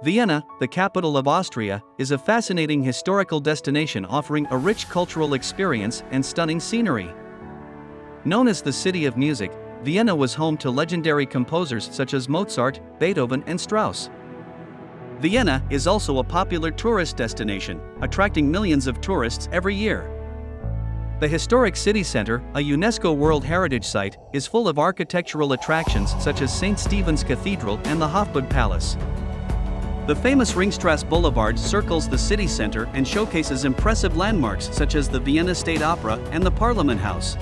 Vienna, the capital of Austria, is a fascinating historical destination offering a rich cultural experience and stunning scenery. Known as the City of Music, Vienna was home to legendary composers such as Mozart, Beethoven and Strauss. Vienna is also a popular tourist destination, attracting millions of tourists every year. The historic city center, a UNESCO World Heritage Site, is full of architectural attractions such as St. Stephen's Cathedral and the Hofburg Palace. The famous Ringstrasse boulevard circles the city center and showcases impressive landmarks such as the Vienna State Opera and the Parliament House.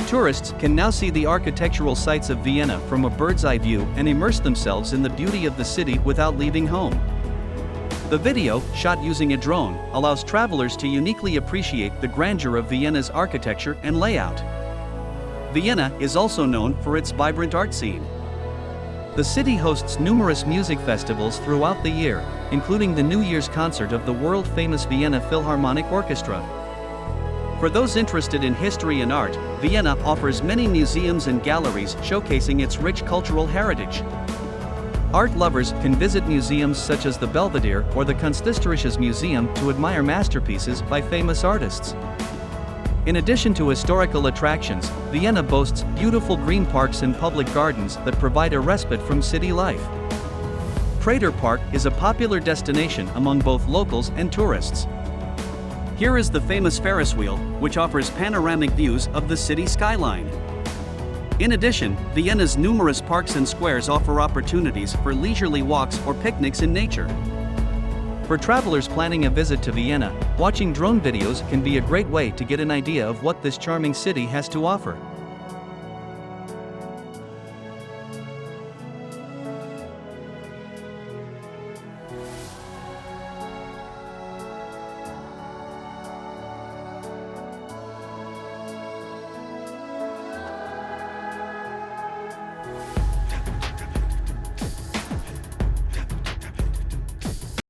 Tourists can now see the architectural sights of Vienna from a bird's-eye view and immerse themselves in the beauty of the city without leaving home. The video, shot using a drone, allows travelers to uniquely appreciate the grandeur of Vienna's architecture and layout. Vienna is also known for its vibrant art scene. The city hosts numerous music festivals throughout the year, including the New Year's concert of the world-famous Vienna Philharmonic Orchestra. For those interested in history and art, Vienna offers many museums and galleries showcasing its rich cultural heritage. Art lovers can visit museums such as the Belvedere or the Kunsthistorisches Museum to admire masterpieces by famous artists. In addition to historical attractions, Vienna boasts beautiful green parks and public gardens that provide a respite from city life. Prater Park is a popular destination among both locals and tourists. Here is the famous Ferris wheel, which offers panoramic views of the city skyline. In addition, Vienna's numerous parks and squares offer opportunities for leisurely walks or picnics in nature. For travelers planning a visit to Vienna, watching drone videos can be a great way to get an idea of what this charming city has to offer.